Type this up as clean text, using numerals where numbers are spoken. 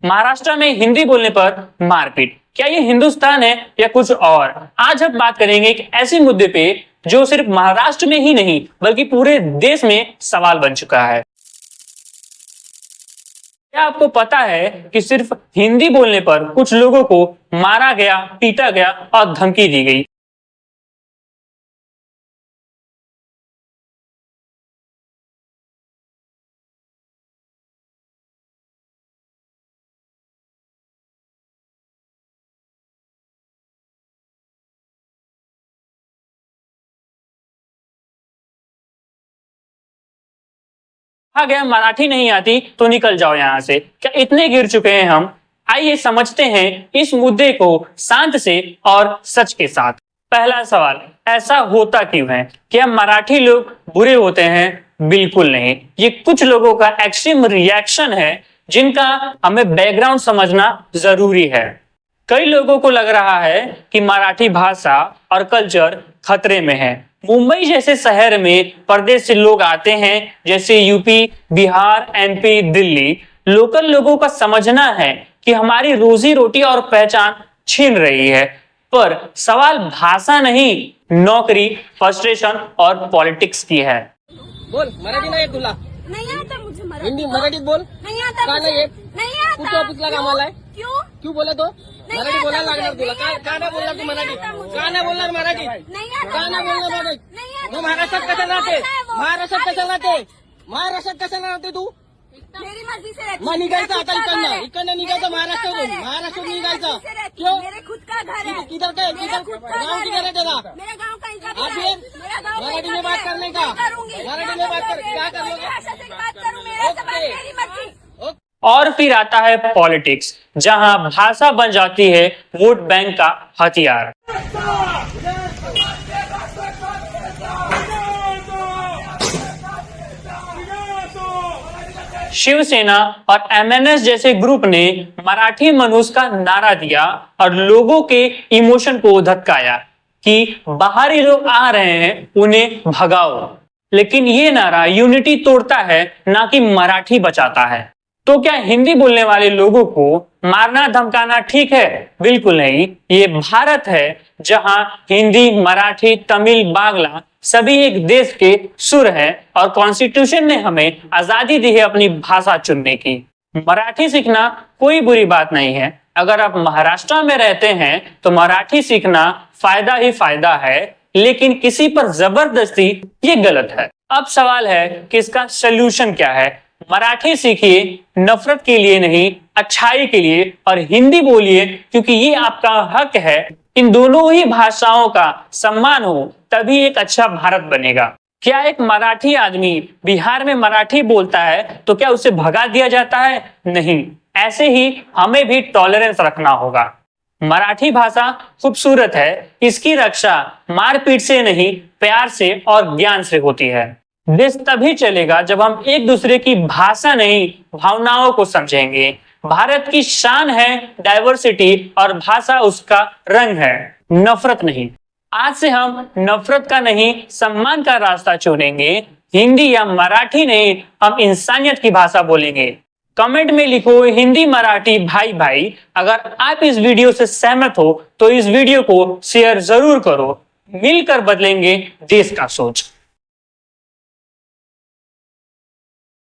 महाराष्ट्र में हिंदी बोलने पर मारपीट, क्या ये हिंदुस्तान है या कुछ और? आज हम बात करेंगे एक ऐसे मुद्दे पे जो सिर्फ महाराष्ट्र में ही नहीं बल्कि पूरे देश में सवाल बन चुका है। क्या आपको पता है कि सिर्फ हिंदी बोलने पर कुछ लोगों को मारा गया, पीटा गया और धमकी दी गई? कहा गया मराठी नहीं आती तो निकल जाओ यहां से। क्या इतने गिर चुके हैं हम? आइए समझते हैं इस मुद्दे को शांत से और सच के साथ। पहला सवाल, ऐसा होता क्यों है? क्या मराठी लोग बुरे होते हैं? बिल्कुल नहीं, ये कुछ लोगों का एक्सट्रीम रिएक्शन है जिनका हमें बैकग्राउंड समझना जरूरी है। कई लोगों को लग रहा है कि मराठी भाषा और कल्चर खतरे में है। मुंबई जैसे शहर में परदेश से लोग आते हैं, जैसे UP, Bihar, MP, Delhi. Local लोगों का समझना है कि हमारी रोजी रोटी और पहचान छीन रही है। पर सवाल भाषा नहीं, नौकरी, फ्रस्ट्रेशन और पॉलिटिक्स की है। बोल मराठी नाही येत तुला? नहीं आता मुझे मराठी। हिंदी मराठीत बोल। नहीं आता का मुझे। नाही येत? नहीं आता। कुठं ऑफिसला कामाला आहे? क्यों? क्यों बोला तो? नहीं मराठी आता बोलायला मुझे, लागणार तुला? नहीं आता का नाही बोलणार तू मुझे, मराठी? नहीं आता मुझे। का नाही बोलणार मराठी? नहीं आता। का नाही बोलणार मराठी? नहीं आता। मग महाराष्ट्रात कशाला राहते? आता है वो। महाराष्ट्रात आप कशाला राहते? महाराष्ट्रात कशाला राहते तू? मेरी मर्जी से रहती मग हूँ। निघायचं मेरा आता खुद का घर इकडनं है। इकडनं निघायचं मेरा खुद का महाराष्ट्रातून घर है। महाराष्ट्रातून मेरी निघायचं मर्जी से रहती क्यों? हूँ। मेरे खुद का घर है। किधर का मेरा खुद का गाँव घर किधर है तेरा? मेरा गांव कहीं का भी आप है। ये मेरा गांव मराठी कहीं में का बात भी है। करने का? मैं करूंगी। मराठी में बात कर, क्या कर लोगे? भाषा से बात करूँ, मेरे से बात, मेरी मर्जी। और फिर आता है पॉलिटिक्स, जहां भाषा बन जाती है वोट बैंक का हथियार। शिवसेना और एमएनएस जैसे ग्रुप ने मराठी मनुष्य का नारा दिया और लोगों के इमोशन को धक्काया कि बाहरी लोग आ रहे हैं, उन्हें भगाओ। लेकिन ये नारा यूनिटी तोड़ता है, ना कि मराठी बचाता है। तो क्या हिंदी बोलने वाले लोगों को मारना धमकाना ठीक है? बिल्कुल नहीं। ये भारत है जहां हिंदी, मराठी, तमिल, बांग्ला सभी एक देश के सुर हैं और कॉन्स्टिट्यूशन ने हमें आजादी दी है अपनी भाषा चुनने की। मराठी सीखना कोई बुरी बात नहीं है। अगर आप महाराष्ट्र में रहते हैं तो मराठी सीखना फायदा ही फायदा है, लेकिन किसी पर जबरदस्ती ये गलत है। अब सवाल है कि इसका सोल्यूशन क्या है? मराठी सीखिए, नफरत के लिए नहीं, अच्छाई के लिए, और हिंदी बोलिए क्योंकि ये आपका हक है। इन दोनों ही भाषाओं का सम्मान हो तभी एक अच्छा भारत बनेगा। क्या एक मराठी आदमी बिहार में मराठी बोलता है तो क्या उसे भगा दिया जाता है? नहीं। ऐसे ही हमें भी टॉलरेंस रखना होगा। मराठी भाषा खूबसूरत है, इसकी रक्षा मारपीट से नहीं, प्यार से और ज्ञान से होती है। देश तभी चलेगा जब हम एक दूसरे की भाषा नहीं, भावनाओं को समझेंगे। भारत की शान है डाइवर्सिटी और भाषा उसका रंग है, नफरत नहीं। आज से हम नफरत का नहीं, सम्मान का रास्ता चुनेंगे। हिंदी या मराठी नहीं, हम इंसानियत की भाषा बोलेंगे। कमेंट में लिखो हिंदी मराठी भाई भाई। अगर आप इस वीडियो से सहमत हो तो इस वीडियो को शेयर जरूर करो। मिलकर बदलेंगे देश का सोच।